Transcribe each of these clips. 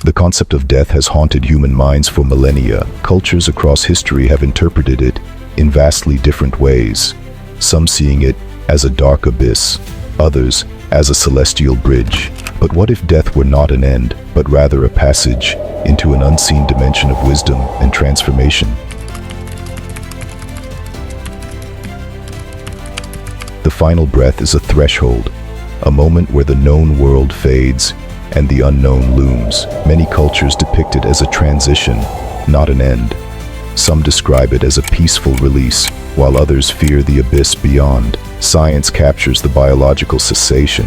The concept of death has haunted human minds for millennia. Cultures across history have interpreted it in vastly different ways, some seeing it as a dark abyss, others as a celestial bridge. But what if death were not an end, but rather a passage into an unseen dimension of wisdom and transformation? The final breath is a threshold, a moment where the known world fades and the unknown looms. Many cultures depict it as a transition, not an end. Some describe it as a peaceful release, while others fear the abyss beyond. Science captures the biological cessation,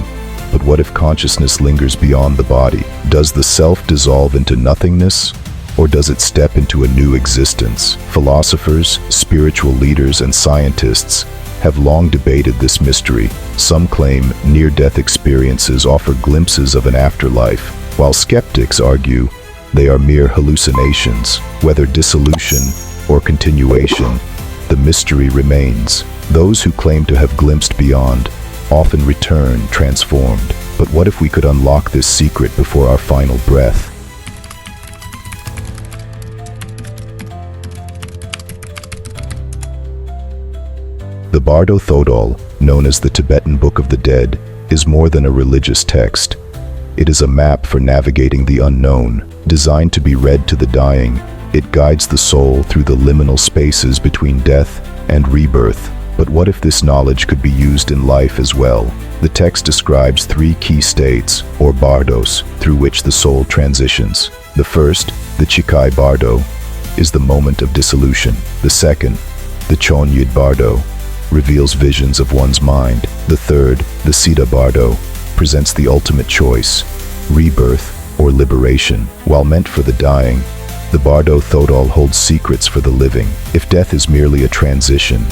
but what if consciousness lingers beyond the body? Does the self dissolve into nothingness, or does it step into a new existence? Philosophers, spiritual leaders, and scientists have long debated this mystery. Some claim near-death experiences offer glimpses of an afterlife, while skeptics argue they are mere hallucinations. Whether dissolution or continuation, the mystery remains. Those who claim to have glimpsed beyond often return transformed. But what if we could unlock this secret before our final breath? The Bardo Thodol, known as the Tibetan Book of the Dead, is more than a religious text. It is a map for navigating the unknown. Designed to be read to the dying, it guides the soul through the liminal spaces between death and rebirth. But what if this knowledge could be used in life as well? The text describes 3 key states, or bardos, through which the soul transitions. The first, the Chikai Bardo, is the moment of dissolution. The second, the Chonyid Bardo, reveals visions of one's mind. The third, the Siddha Bardo, presents the ultimate choice, rebirth or liberation. While meant for the dying, the Bardo Thodol holds secrets for the living. If death is merely a transition,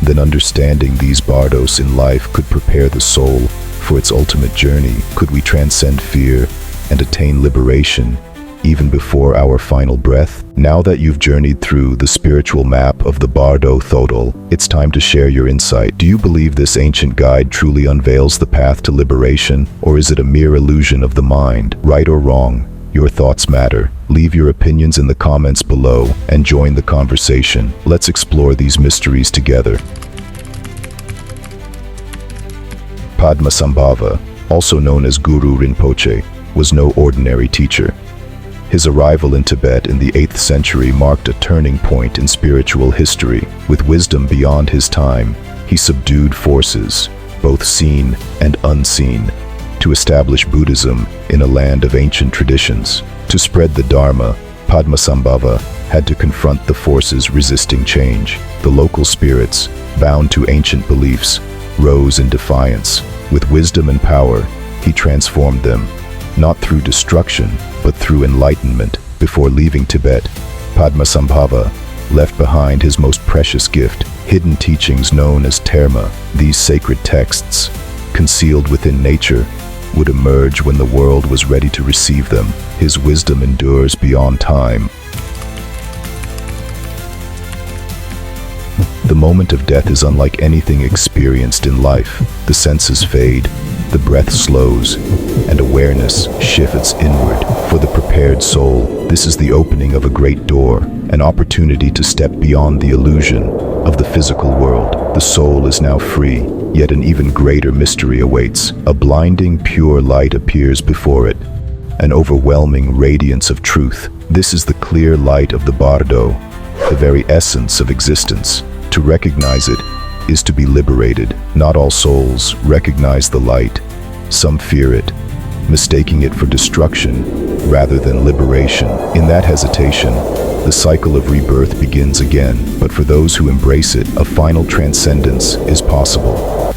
then understanding these bardos in life could prepare the soul for its ultimate journey. Could we transcend fear and attain liberation even before our final breath? Now that you've journeyed through the spiritual map of the Bardo Thodol, it's time to share your insight. Do you believe this ancient guide truly unveils the path to liberation, or is it a mere illusion of the mind? Right or wrong, your thoughts matter. Leave your opinions in the comments below and join the conversation. Let's explore these mysteries together. Padmasambhava, also known as Guru Rinpoche, was no ordinary teacher. His arrival in Tibet in the 8th century marked a turning point in spiritual history. With wisdom beyond his time, he subdued forces, both seen and unseen, to establish Buddhism in a land of ancient traditions. To spread the Dharma, Padmasambhava had to confront the forces resisting change. The local spirits, bound to ancient beliefs, rose in defiance. With wisdom and power, he transformed them, not through destruction, but through enlightenment. Before leaving Tibet, Padmasambhava left behind his most precious gift, hidden teachings known as terma. These sacred texts, concealed within nature, would emerge when the world was ready to receive them. His wisdom endures beyond time. The moment of death is unlike anything experienced in life. The senses fade, the breath slows, and awareness shifts inward. For the prepared soul, this is the opening of a great door, an opportunity to step beyond the illusion of the physical world. The soul is now free, yet an even greater mystery awaits. A blinding, pure light appears before it, an overwhelming radiance of truth. This is the clear light of the Bardo, the very essence of existence. To recognize it is to be liberated. Not all souls recognize the light. Some fear it, mistaking it for destruction rather than liberation. In that hesitation, the cycle of rebirth begins again. But for those who embrace it, a final transcendence is possible.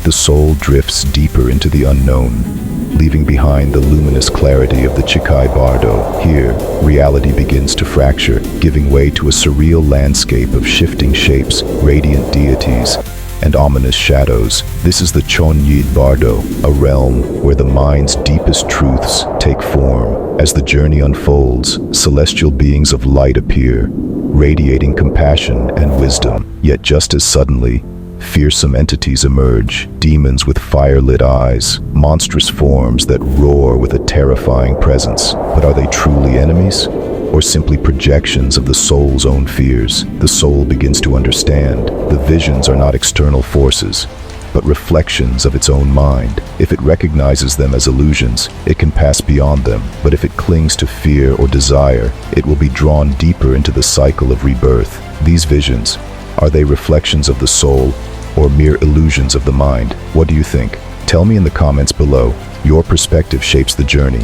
The soul drifts deeper into the unknown, leaving behind the luminous clarity of the Chikai Bardo. Here, reality begins to fracture, giving way to a surreal landscape of shifting shapes, radiant deities, and ominous shadows. This is the Chonyid Bardo, a realm where the mind's deepest truths take form. As the journey unfolds, celestial beings of light appear, radiating compassion and wisdom. Yet just as suddenly, Fearsome entities emerge, demons with fire-lit eyes, monstrous forms that roar with a terrifying presence. But are they truly enemies? Or simply projections of the soul's own fears? The soul begins to understand. The visions are not external forces, but reflections of its own mind. If it recognizes them as illusions, it can pass beyond them. But if it clings to fear or desire, it will be drawn deeper into the cycle of rebirth. These visions, are they reflections of the soul or mere illusions of the mind? What do you think? Tell me in the comments below. Your perspective shapes the journey.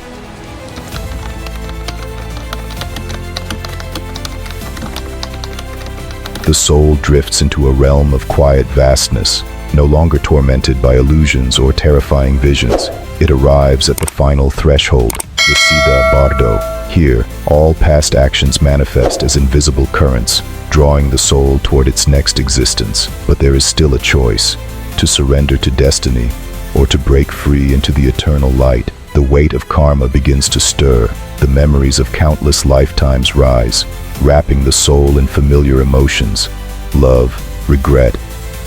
The soul drifts into a realm of quiet vastness, no longer tormented by illusions or terrifying visions. It arrives at the final threshold, the Siddha Bardo. Here, all past actions manifest as invisible currents, drawing the soul toward its next existence. But there is still a choice, to surrender to destiny or to break free into the eternal light. The weight of karma begins to stir. The memories of countless lifetimes rise, wrapping the soul in familiar emotions. Love, regret,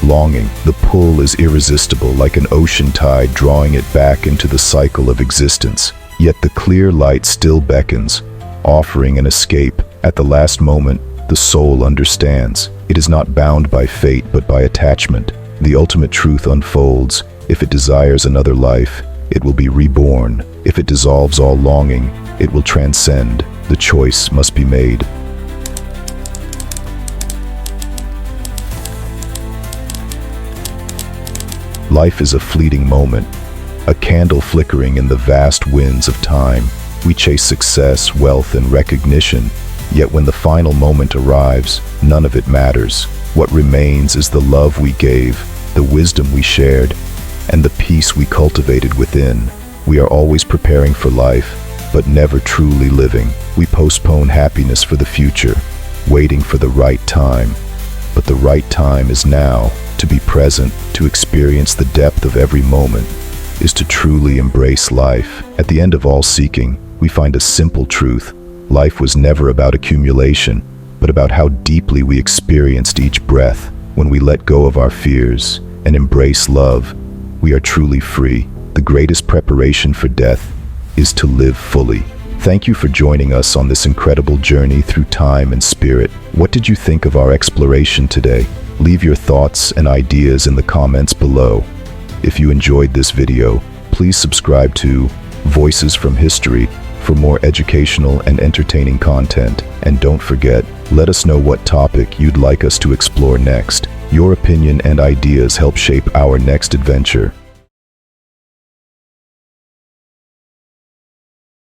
longing. The pull is irresistible, like an ocean tide drawing it back into the cycle of existence. Yet the clear light still beckons, offering an escape. At the last moment, the soul understands. It is not bound by fate, but by attachment. The ultimate truth unfolds. If it desires another life, it will be reborn. If it dissolves all longing, it will transcend. The choice must be made. Life is a fleeting moment, a candle flickering in the vast winds of time. We chase success, wealth, and recognition, yet when the final moment arrives, none of it matters. What remains is the love we gave, the wisdom we shared, and the peace we cultivated within. We are always preparing for life, but never truly living. We postpone happiness for the future, waiting for the right time. But the right time is now. To be present, to experience the depth of every moment, is to truly embrace life. At the end of all seeking, we find a simple truth. Life was never about accumulation, but about how deeply we experienced each breath. When we let go of our fears and embrace love, we are truly free. The greatest preparation for death is to live fully. Thank you for joining us on this incredible journey through time and spirit. What did you think of our exploration today? Leave your thoughts and ideas in the comments below. If you enjoyed this video, please subscribe to Voices from History for more educational and entertaining content. And don't forget, let us know what topic you'd like us to explore next. Your opinion and ideas help shape our next adventure.